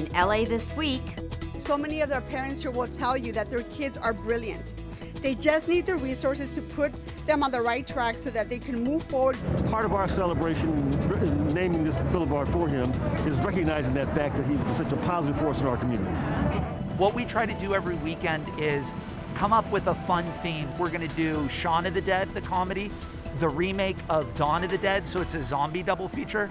in LA this week. So many of their parents here will tell you that their kids are brilliant. They just need the resources to put them on the right track so that they can move forward. Part of our celebration, naming this boulevard for him, is recognizing that fact that he's such a positive force in our community. What we try to do every weekend is come up with a fun theme. We're gonna do Shaun of the Dead, the comedy, the remake of Dawn of the Dead, so it's a zombie double feature.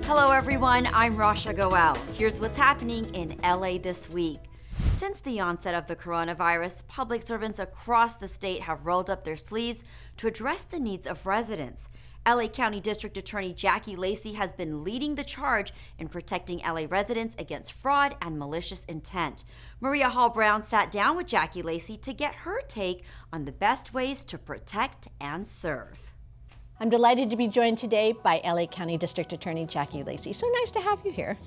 Hello everyone, I'm Rasha Goel. Here's what's happening in LA this week. Since the onset of the coronavirus, public servants across the state have rolled up their sleeves to address the needs of residents. LA County District Attorney Jackie Lacey has been leading the charge in protecting LA residents against fraud and malicious intent. Maria Hall Brown sat down with Jackie Lacey to get her take on the best ways to protect and serve. I'm delighted to be joined today by LA County District Attorney Jackie Lacey. So nice to have you here.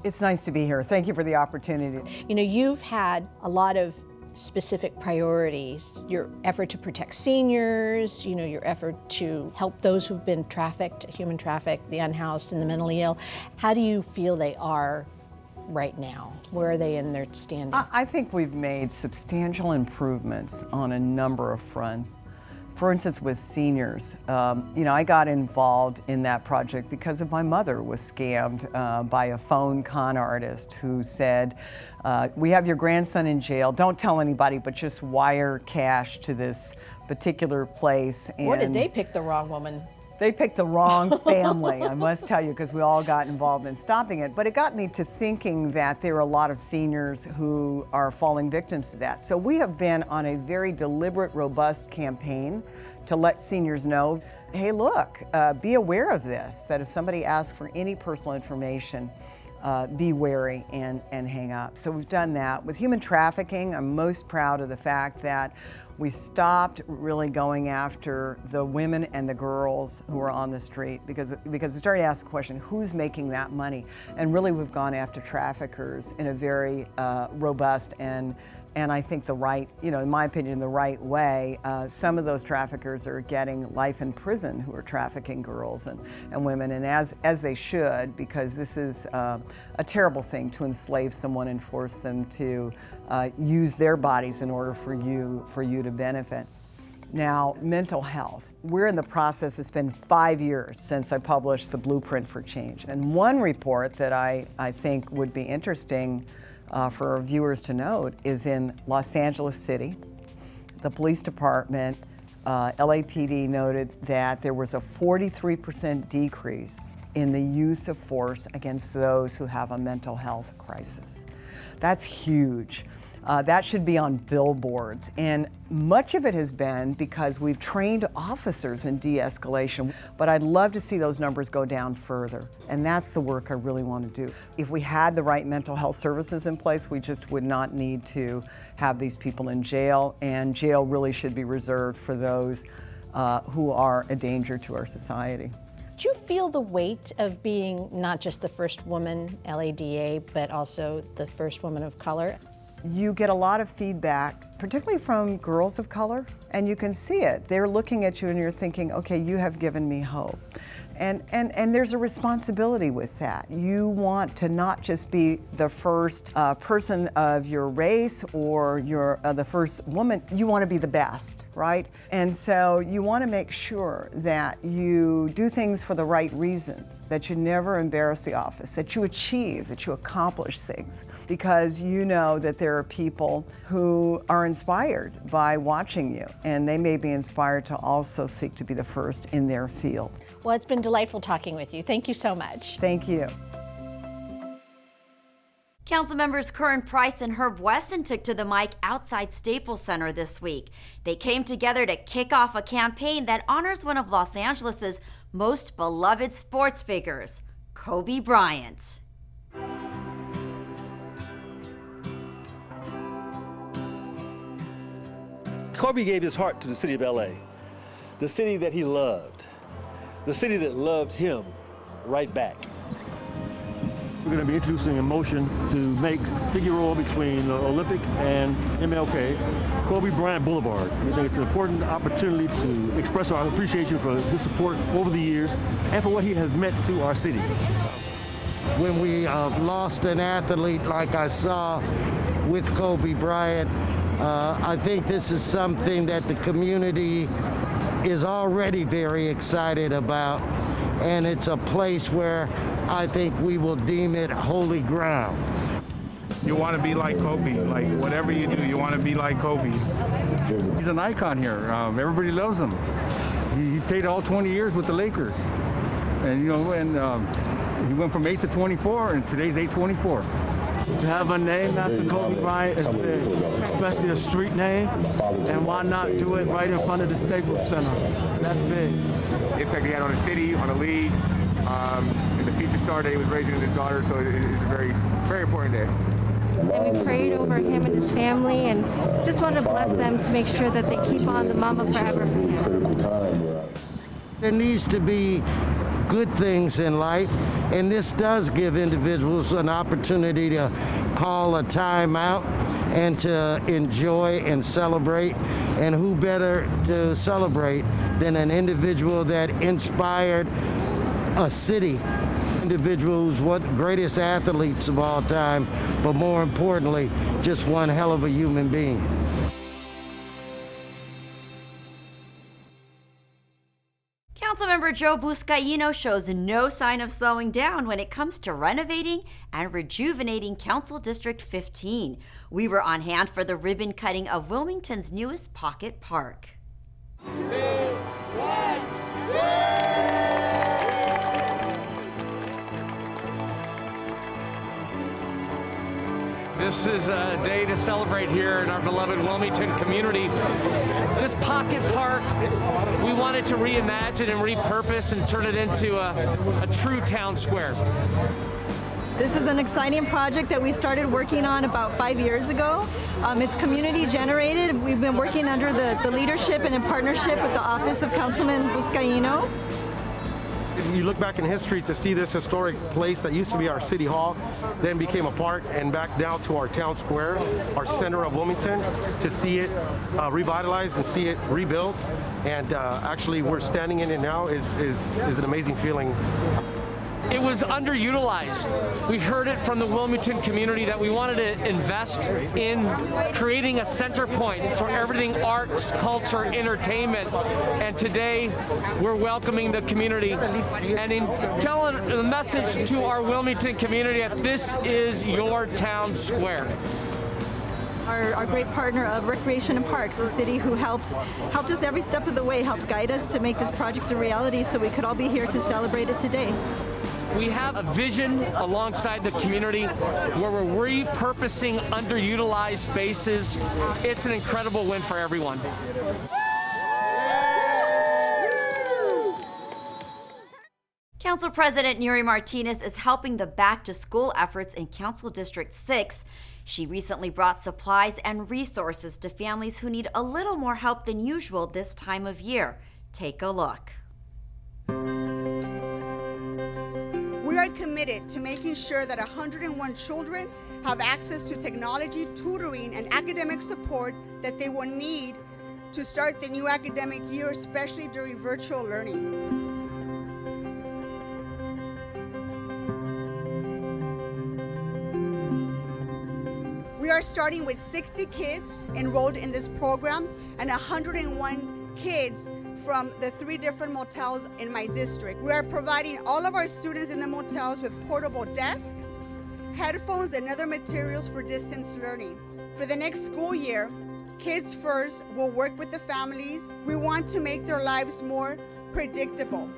It's nice to be here. Thank you for the opportunity. You know, you've had a lot of specific priorities. Your effort to protect seniors, you know, your effort to help those who've been trafficked, human trafficked, the unhoused and the mentally ill. How do you feel they are right now? Where are they in their standing? I think we've made substantial improvements on a number of fronts. For instance, with seniors, you know, I got involved in that project because of my mother was scammed by a phone con artist who said, we have your grandson in jail, don't tell anybody, but just wire cash to this particular place. And or did they pick the wrong woman? They picked the wrong family, I must tell you, because we all got involved in stopping it. But it got me to thinking that there are a lot of seniors who are falling victims to that. So we have been on a very deliberate, robust campaign to let seniors know, hey, look, be aware of this, that if somebody asks for any personal information, be wary and hang up. So we've done that. With human trafficking, I'm most proud of the fact that we stopped really going after the women and the girls who are on the street because we started to ask the question, who's making that money? And really we've gone after traffickers in a very robust and I think the right, you know, in my opinion, the right way. Some of those traffickers are getting life in prison who are trafficking girls and women, and as they should, because this is a terrible thing to enslave someone and force them to use their bodies in order for you to benefit. Now, mental health. We're in the process, it's been 5 years since I published the Blueprint for Change. And one report that I think would be interesting for our viewers to note is in Los Angeles City. The police department, LAPD, noted that there was a 43% decrease in the use of force against those who have a mental health crisis. That's huge. That should be on billboards, and much of it has been because we've trained officers in de-escalation, but I'd love to see those numbers go down further, and that's the work I really want to do. If we had the right mental health services in place, we just would not need to have these people in jail, and jail really should be reserved for those who are a danger to our society. Do you feel the weight of being not just the first woman LADA, but also the first woman of color? You get a lot of feedback, particularly from girls of color, and you can see it. They're looking at you and you're thinking, okay, you have given me hope. And there's a responsibility with that. You want to not just be the first person of your race or the first woman, you want to be the best, right? And so you want to make sure that you do things for the right reasons, that you never embarrass the office, that you achieve, that you accomplish things, because you know that there are people who are inspired by watching you, and they may be inspired to also seek to be the first in their field. Well, it's been delightful talking with you. Thank you so much. Thank you. Council members Curran Price and Herb Weston took to the mic outside Staples Center this week. They came together to kick off a campaign that honors one of Los Angeles' most beloved sports figures, Kobe Bryant. Kobe gave his heart to the city of LA, the city that he loved, the city that loved him right back. We're going to be introducing a motion to make Figueroa between Olympic and MLK, Kobe Bryant Boulevard. We think it's an important opportunity to express our appreciation for his support over the years and for what he has meant to our city. When we lost an athlete like I saw with Kobe Bryant, I think this is something that the community is already very excited about, and it's a place where I think we will deem it holy ground. You want to be like Kobe. Like whatever you do, you want to be like Kobe. He's an icon here. Everybody loves him. He played all 20 years with the Lakers, and he went from 8 to 24, and today's 824. To have a name after Kobe Bryant is big, especially a street name, and why not do it right in front of the Staples Center? That's big. The impact he had on the city, on the league, and the future star that he was raising his daughter, so it is a very, very important day. And we prayed over him and his family and just want to bless them to make sure that they keep on the Mama Forever for him. There needs to be good things in life, and this does give individuals an opportunity to call a time out and to enjoy and celebrate. And who better to celebrate than an individual that inspired a city, individual who's one of the greatest athletes of all time, but more importantly, just one hell of a human being. Councilmember Joe Buscaino shows no sign of slowing down when it comes to renovating and rejuvenating Council District 15. We were on hand for the ribbon cutting of Wilmington's newest pocket park. This is a day to celebrate here in our beloved Wilmington community. This pocket park, we wanted to reimagine and repurpose and turn it into a true town square. This is an exciting project that we started working on about 5 years ago. It's community generated. We've been working under the leadership and in partnership with the Office of Councilman Buscaino. You look back in history to see this historic place that used to be our city hall, then became a park, and back down to our town square, our center of Wilmington, to see it revitalized and see it rebuilt. And actually, we're standing in it now is an amazing feeling. It was underutilized. We heard it from the Wilmington community that we wanted to invest in creating a center point for everything arts, culture, entertainment. And today, we're welcoming the community and in telling the message to our Wilmington community that this is your town square. Our great partner of Recreation and Parks, the city who helped us every step of the way, helped guide us to make this project a reality so we could all be here to celebrate it today. We have a vision alongside the community where we're repurposing underutilized spaces. It's an incredible win for everyone. Council President Nuri Martinez is helping the back-to-school efforts in Council District 6. She recently brought supplies and resources to families who need a little more help than usual this time of year. Take a look. We are committed to making sure that 101 children have access to technology, tutoring, and academic support that they will need to start the new academic year, especially during virtual learning. We are starting with 60 kids enrolled in this program and 101 kids from the 3 different motels in my district. We are providing all of our students in the motels with portable desks, headphones, and other materials for distance learning. For the next school year, Kids First will work with the families. We want to make their lives more predictable,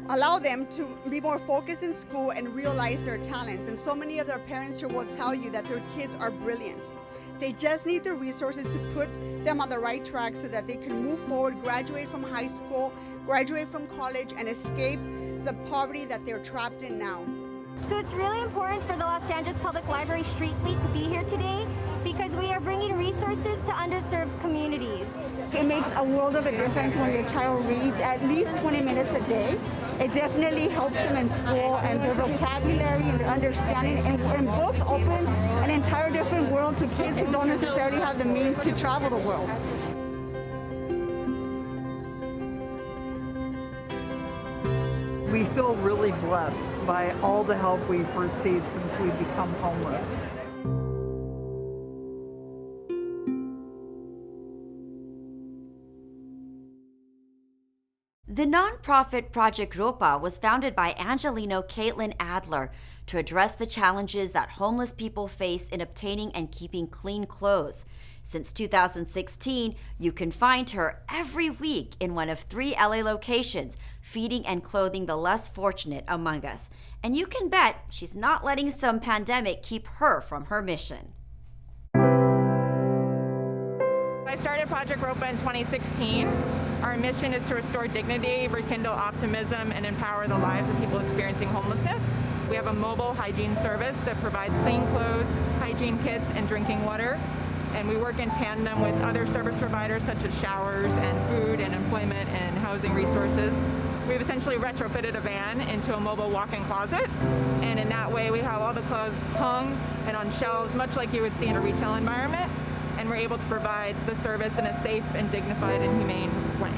allow them to be more focused in school and realize their talents. And so many of their parents here will tell you that their kids are brilliant. They just need the resources to put them on the right track so that they can move forward, graduate from high school, graduate from college, and escape the poverty that they're trapped in now. So it's really important for the Los Angeles Public Library Street Fleet to be here today because we are bringing resources to underserved communities. It makes a world of a difference when your child reads at least 20 minutes a day. It definitely helps them in school and their vocabulary and their understanding. And books open an entire different world to kids who don't necessarily have the means to travel the world. We feel really blessed by all the help we've received since we've become homeless. The nonprofit Project Ropa was founded by Angelino Caitlin Adler to address the challenges that homeless people face in obtaining and keeping clean clothes. Since 2016, you can find her every week in one of 3 LA locations, feeding and clothing the less fortunate among us. And you can bet she's not letting some pandemic keep her from her mission. I started Project Ropa in 2016. Our mission is to restore dignity, rekindle optimism, and empower the lives of people experiencing homelessness. We have a mobile hygiene service that provides clean clothes, hygiene kits, and drinking water. And we work in tandem with other service providers such as showers and food and employment and housing resources. We've essentially retrofitted a van into a mobile walk-in closet, and in that way we have all the clothes hung and on shelves, much like you would see in a retail environment, and we're able to provide the service in a safe and dignified and humane way.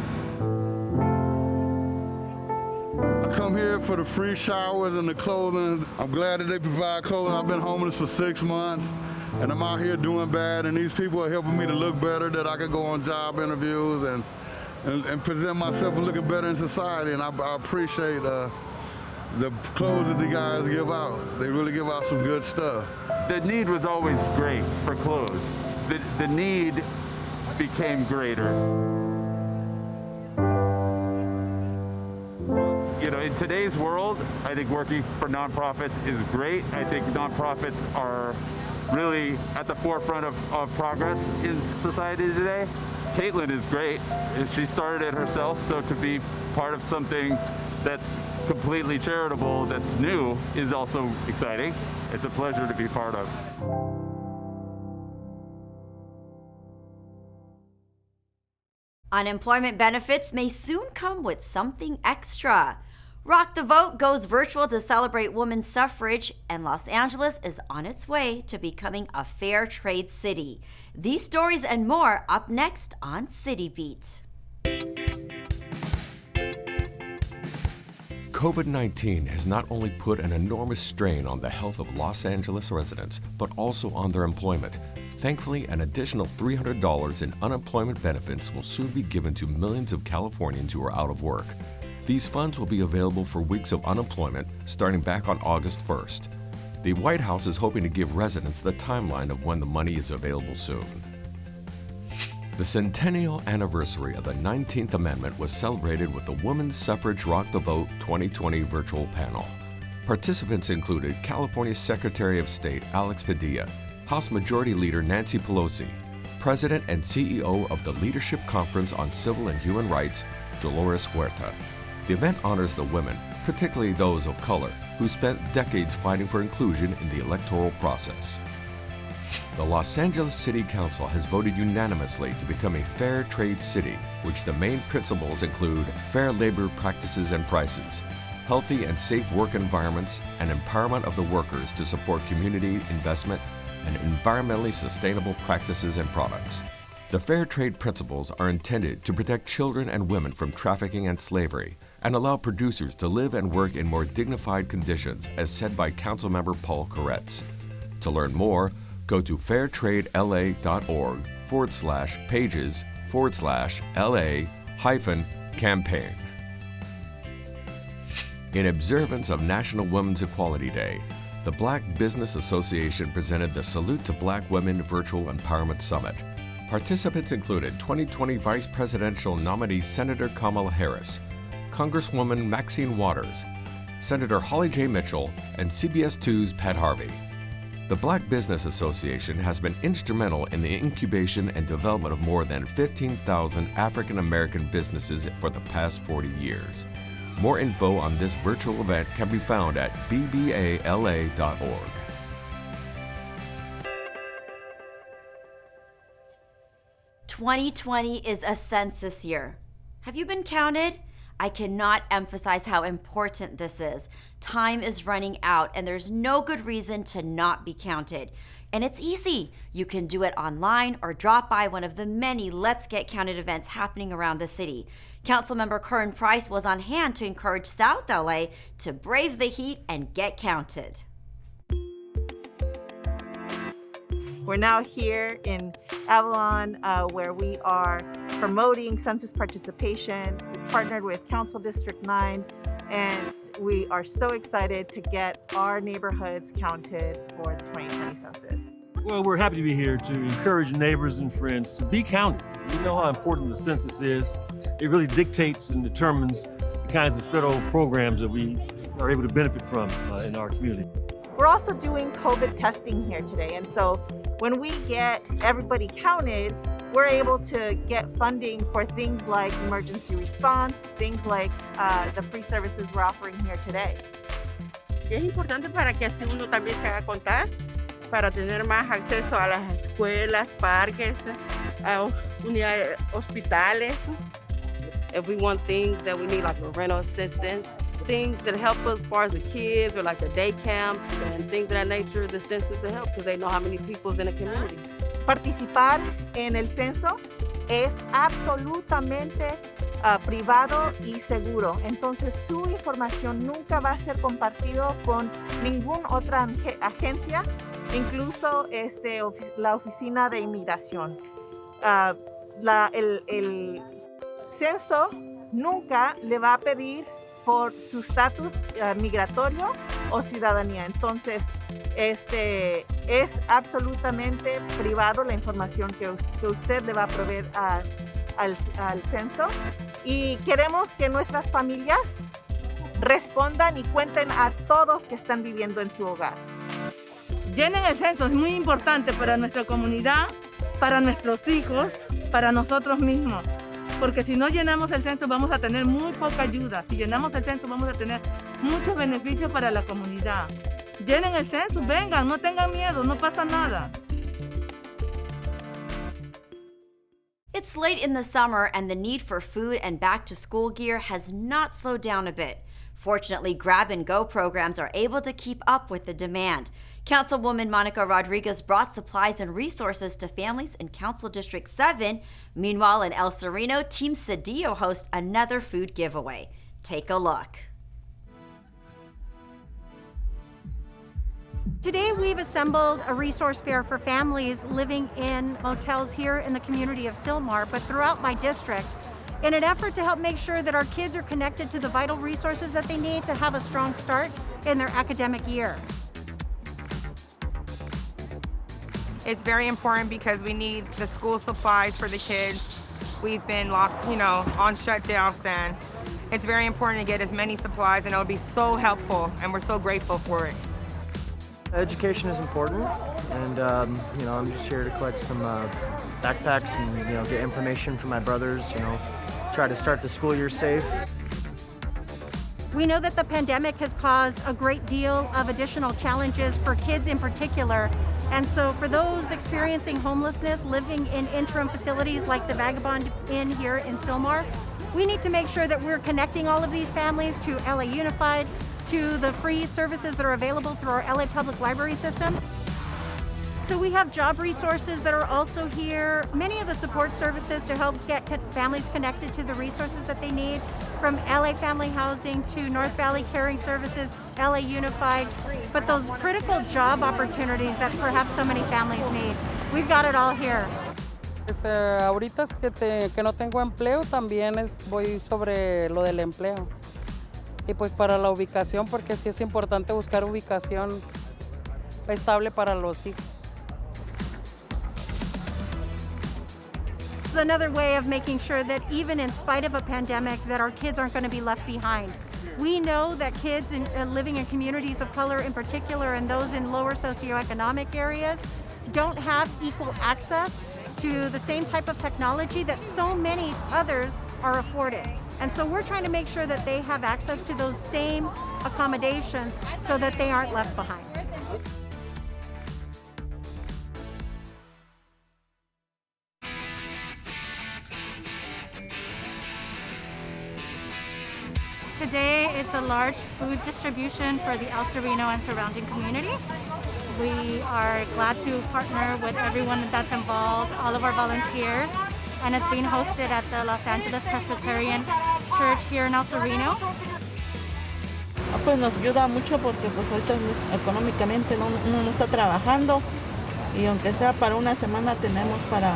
I come here for the free showers and the clothing. I'm glad that they provide clothing. I've been homeless for 6 months, and I'm out here doing bad, and these people are helping me to look better, that I can go on job interviews and present myself and looking better in society. And I appreciate the clothes that the guys give out. They really give out some good stuff. The need was always great for clothes. The need became greater. You know, in today's world, I think working for nonprofits is great. I think nonprofits are really at the forefront of progress in society today. Caitlin is great. She started it herself, so to be part of something that's completely charitable, that's new, is also exciting. It's a pleasure to be part of. Unemployment benefits may soon come with something extra. Rock the Vote goes virtual to celebrate women's suffrage, and Los Angeles is on its way to becoming a fair trade city. These stories and more up next on City Beat. COVID-19 has not only put an enormous strain on the health of Los Angeles residents, but also on their employment. Thankfully, an additional $300 in unemployment benefits will soon be given to millions of Californians who are out of work. These funds will be available for weeks of unemployment starting back on August 1st. The White House is hoping to give residents the timeline of when the money is available soon. The centennial anniversary of the 19th Amendment was celebrated with the Women's Suffrage Rock the Vote 2020 virtual panel. Participants included California Secretary of State Alex Padilla, House Majority Leader Nancy Pelosi, President and CEO of the Leadership Conference on Civil and Human Rights, Dolores Huerta. The event honors the women, particularly those of color, who spent decades fighting for inclusion in the electoral process. The Los Angeles City Council has voted unanimously to become a fair trade city, which the main principles include fair labor practices and prices, healthy and safe work environments, and empowerment of the workers to support community investment and environmentally sustainable practices and products. The fair trade principles are intended to protect children and women from trafficking and slavery and allow producers to live and work in more dignified conditions, as said by Councilmember Paul Koretz. To learn more, go to fairtradela.org/pages/LA-campaign. In observance of National Women's Equality Day, the Black Business Association presented the Salute to Black Women Virtual Empowerment Summit. Participants included 2020 Vice Presidential nominee Senator Kamala Harris, Congresswoman Maxine Waters, Senator Holly J. Mitchell, and CBS 2's Pat Harvey. The Black Business Association has been instrumental in the incubation and development of more than 15,000 African American businesses for the past 40 years. More info on this virtual event can be found at bbala.org. 2020 is a census year. Have you been counted? I cannot emphasize how important this is. Time is running out, and there's no good reason to not be counted. And it's easy. You can do it online or drop by one of the many Let's Get Counted events happening around the city. Councilmember Curran Price was on hand to encourage South LA to brave the heat and get counted. We're now here in Avalon where we are promoting census participation. We've partnered with Council District 9 and we are so excited to get our neighborhoods counted for the 2020 census. Well, we're happy to be here to encourage neighbors and friends to be counted. We know how important the census is. It really dictates and determines the kinds of federal programs that we are able to benefit from in our community. We're also doing COVID testing here today, and so when we get everybody counted, we're able to get funding for things like emergency response, things like the free services we're offering here today. Es importante para que así uno también se haga contar, para tener más acceso a las escuelas, parques, a unidades, hospitales. If we want things that we need, like rental assistance, things that help us as far as the kids or like the day camps and things of that nature, the census to help because they know how many people's in the community. Participar en el censo es absolutamente privado y seguro. Entonces su información nunca va a ser compartido con ninguna otra agencia, incluso la oficina de inmigración. El censo nunca le va a pedir por su estatus migratorio o ciudadanía. Entonces, es absolutamente privado la información que usted le va a proveer al censo. Y queremos que nuestras familias respondan y cuenten a todos que están viviendo en su hogar. Llenen el censo, es muy importante para nuestra comunidad, para nuestros hijos, para nosotros mismos. Porque si no llenamos el censo vamos a tener muy poca ayuda. Si llenamos el censo vamos a tener muchos beneficios para la comunidad. Llenen el censo, vengan, no tengan miedo, no pasa nada. It's late in the summer and the need for food and back-to-school gear has not slowed down a bit. Fortunately, grab-and-go programs are able to keep up with the demand. Councilwoman Monica Rodriguez brought supplies and resources to families in Council District 7. Meanwhile, in El Sereno, Team Cedillo hosts another food giveaway. Take a look. Today we've assembled a resource fair for families living in motels here in the community of Sylmar, but throughout my district, in an effort to help make sure that our kids are connected to the vital resources that they need to have a strong start in their academic year. It's very important because we need the school supplies for the kids. We've been locked, on shutdowns, and it's very important to get as many supplies, and it'll be so helpful, and we're so grateful for it. Education is important, and I'm just here to collect some backpacks and get information from my brothers. Try to start the school year safe. We know that the pandemic has caused a great deal of additional challenges for kids in particular. And so for those experiencing homelessness, living in interim facilities like the Vagabond Inn here in Sylmar, we need to make sure that we're connecting all of these families to LA Unified, to the free services that are available through our LA Public Library system. So we have job resources that are also here, many of the support services to help get families connected to the resources that they need, from LA Family Housing to North Valley Caring Services, LA Unified, but those critical job opportunities that perhaps so many families need. We've got it all here. Ahorita que no tengo empleo, también voy sobre lo del empleo. Y pues para la ubicación, porque sí es importante buscar ubicación estable para los hijos. It's another way of making sure that even in spite of a pandemic, that our kids aren't going to be left behind. We know that kids living in communities of color in particular, and those in lower socioeconomic areas, don't have equal access to the same type of technology that so many others are afforded. And so we're trying to make sure that they have access to those same accommodations so that they aren't left behind. Today, it's a large food distribution for the El Sereno and surrounding communities. We are glad to partner with everyone that's involved, all of our volunteers, and it's being hosted at the Los Angeles Presbyterian Church here in El Sereno. Pues nos ayuda mucho porque pues ahorita económicamente uno no está trabajando y aunque sea para una semana tenemos para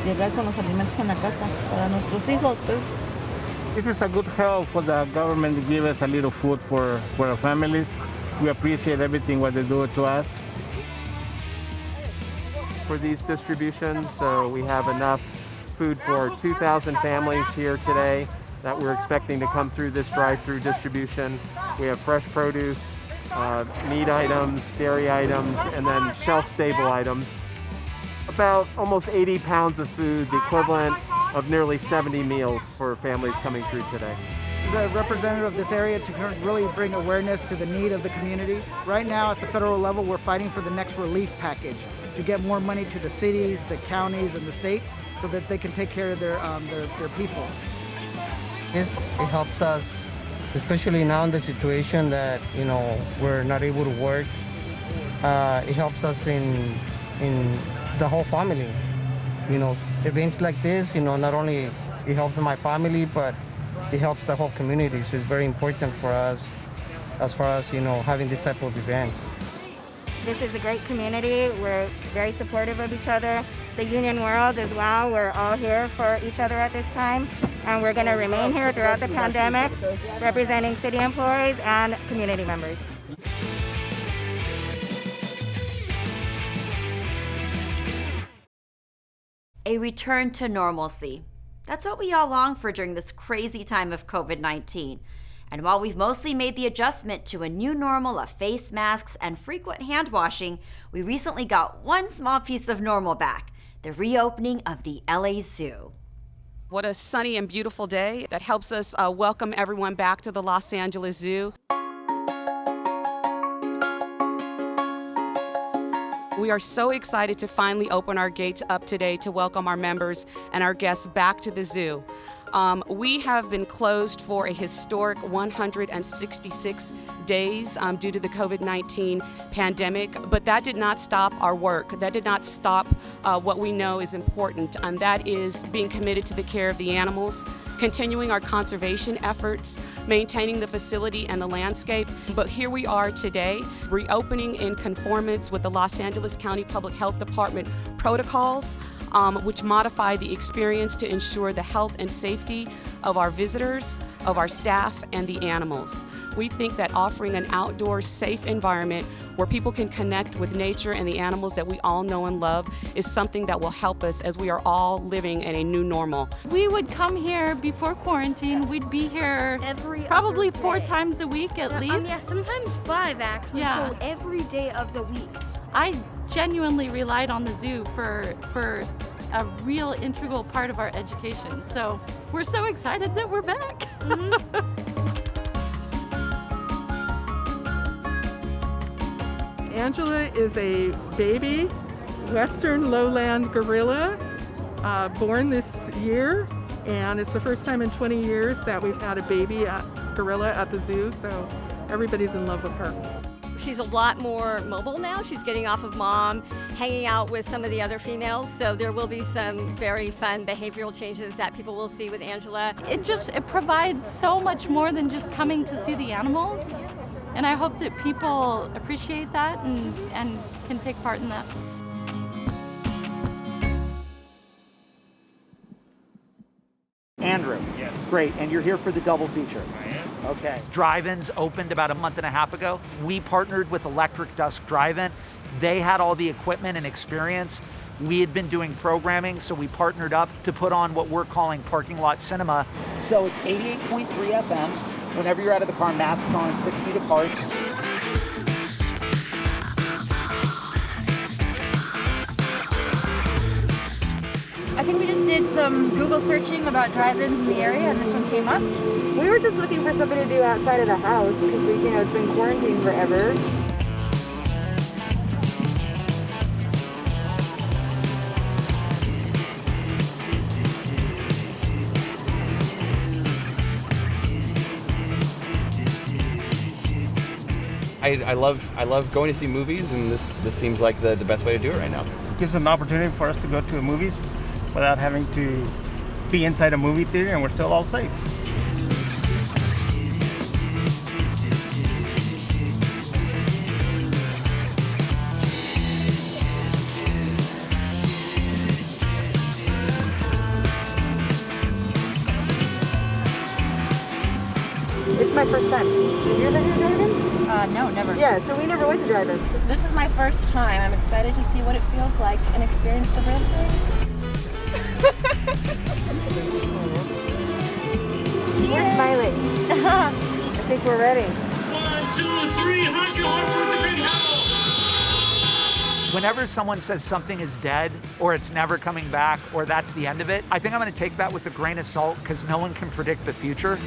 llegar con los alimentos en la casa para nuestros hijos. Pues. This is a good help for the government to give us a little food for our families. We appreciate everything what they do to us. For these distributions, we have enough food for 2,000 families here today that we're expecting to come through this drive-through distribution. We have fresh produce, meat items, dairy items, and then shelf-stable items. About almost 80 pounds of food, the equivalent of nearly 70 meals for families coming through today. As a representative of this area to really bring awareness to the need of the community. Right now at the federal level, we're fighting for the next relief package to get more money to the cities, the counties, and the states so that they can take care of their people. It helps us, especially now in the situation that, we're not able to work. It helps us in the whole family. Events like this, not only it helps my family, but it helps the whole community. So it's very important for us as far as, having this type of events. This is a great community. We're very supportive of each other. The union world as well. We're all here for each other at this time. And we're going to remain here throughout the pandemic, representing city employees and community members. A return to normalcy. That's what we all long for during this crazy time of COVID-19. And while we've mostly made the adjustment to a new normal of face masks and frequent hand washing, we recently got one small piece of normal back, the reopening of the LA Zoo. What a sunny and beautiful day that helps us welcome everyone back to the Los Angeles Zoo. We are so excited to finally open our gates up today to welcome our members and our guests back to the zoo. We have been closed for a historic 166 days due to the COVID-19 pandemic, but that did not stop our work. That did not stop what we know is important, and that is being committed to the care of the animals, continuing our conservation efforts, maintaining the facility and the landscape. But here we are today, reopening in conformance with the Los Angeles County Public Health Department protocols, which modify the experience to ensure the health and safety of our visitors, of our staff, and the animals. We think that offering an outdoor, safe environment where people can connect with nature and the animals that we all know and love is something that will help us as we are all living in a new normal. We would come here before quarantine. We'd be here probably 4 times a week at least. Yeah, sometimes 5 actually. Yeah. So every day of the week. I genuinely relied on the zoo for a real integral part of our education. So we're so excited that we're back. Angela is a baby western lowland gorilla born this year, and it's the first time in 20 years that we've had a baby gorilla at the zoo, so everybody's in love with her. She's a lot more mobile now. She's getting off of mom, hanging out with some of the other females, so there will be some very fun behavioral changes that people will see with Angela. It provides so much more than just coming to see the animals, and I hope that people appreciate that and can take part in that. Andrew. Yes. Great, and you're here for the double feature. I am. Okay. Drive-ins opened about a month and a half ago. We partnered with Electric Dusk Drive-In. They had all the equipment and experience. We had been doing programming, so we partnered up to put on what we're calling parking lot cinema. So it's 88.3 FM. Whenever you're out of the car, masks on, 6 feet apart. I think we just did some Google searching about drive-ins in the area, and this one came up. We were just looking for something to do outside of the house because it's been quarantined forever. I love going to see movies, and this seems like the best way to do it right now. It gives an opportunity for us to go to the movies without having to be inside a movie theater, and we're still all safe. It's my first time. Have you ever been to drive-in? No, never. Yeah, so we never went to drive-ins. This is my first time. I'm excited to see what it feels like and experience the real thing. We're smiling. I think we're ready. 1, 2, 3, hunt your horse with the big hello. Whenever someone says something is dead, or it's never coming back, or that's the end of it, I think I'm going to take that with a grain of salt because no one can predict the future.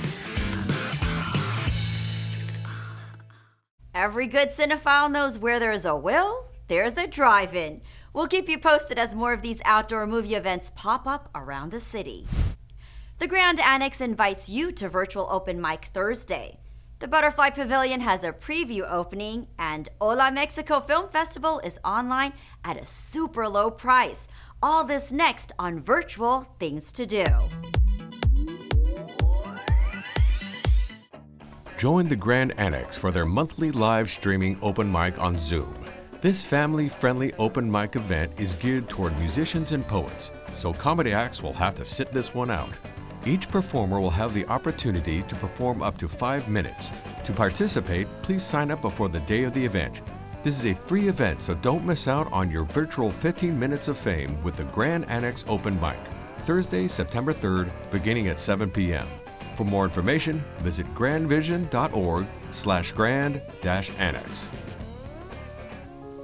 Every good cinephile knows where there's a will, there's a drive-in. We'll keep you posted as more of these outdoor movie events pop up around the city. The Grand Annex invites you to virtual open mic Thursday. The Butterfly Pavilion has a preview opening, and Hola Mexico Film Festival is online at a super low price. All this next on Virtual Things to Do. Join the Grand Annex for their monthly live streaming open mic on Zoom. This family-friendly open mic event is geared toward musicians and poets, so comedy acts will have to sit this one out. Each performer will have the opportunity to perform up to 5 minutes. To participate, please sign up before the day of the event. This is a free event, so don't miss out on your virtual 15 minutes of fame with the Grand Annex Open Mic, Thursday, September 3rd, beginning at 7 p.m. For more information, visit grandvision.org/grand-annex.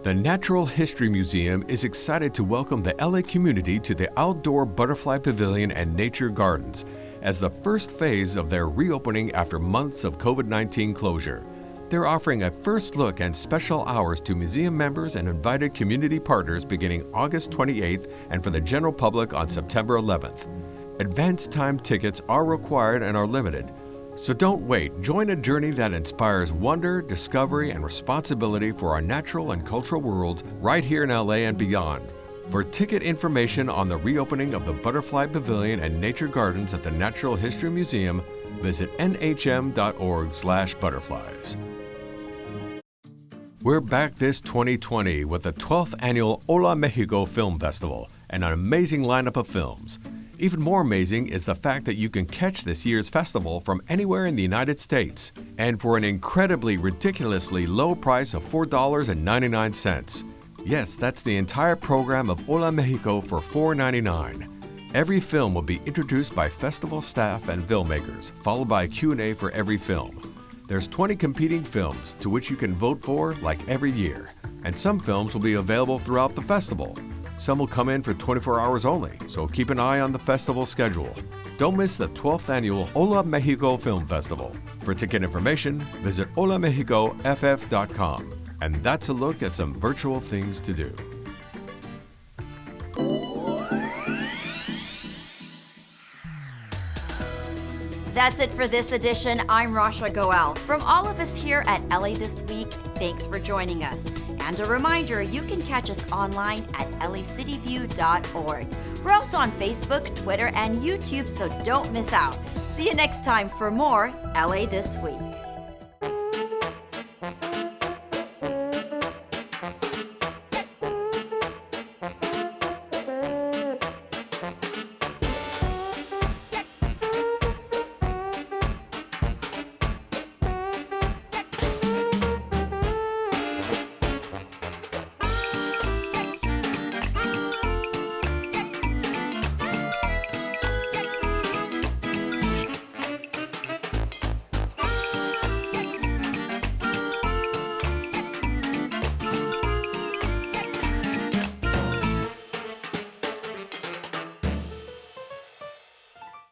The Natural History Museum is excited to welcome the LA community to the Outdoor Butterfly Pavilion and Nature Gardens as the first phase of their reopening after months of COVID-19 closure. They're offering a first look and special hours to museum members and invited community partners beginning August 28th and for the general public on September 11th. Advance time tickets are required and are limited. So don't wait. Join a journey that inspires wonder, discovery, and responsibility for our natural and cultural worlds right here in LA and beyond. For ticket information on the reopening of the Butterfly Pavilion and Nature Gardens at the Natural History Museum, visit nhm.org/butterflies. We're back this 2020 with the 12th annual Hola Mexico Film Festival and an amazing lineup of films. Even more amazing is the fact that you can catch this year's festival from anywhere in the United States, and for an incredibly ridiculously low price of $4.99. Yes, that's the entire program of Hola Mexico for $4.99. Every film will be introduced by festival staff and filmmakers, followed by a Q&A for every film. There's 20 competing films to which you can vote for like every year, and some films will be available throughout the festival. Some will come in for 24 hours only, so keep an eye on the festival schedule. Don't miss the 12th annual Hola Mexico Film Festival. For ticket information, visit holamexicoff.com. And that's a look at some virtual things to do. That's it for this edition. I'm Rasha Goel. From all of us here at LA This Week, thanks for joining us. And a reminder, you can catch us online at lacityview.org. We're also on Facebook, Twitter, and YouTube, so don't miss out. See you next time for more LA This Week.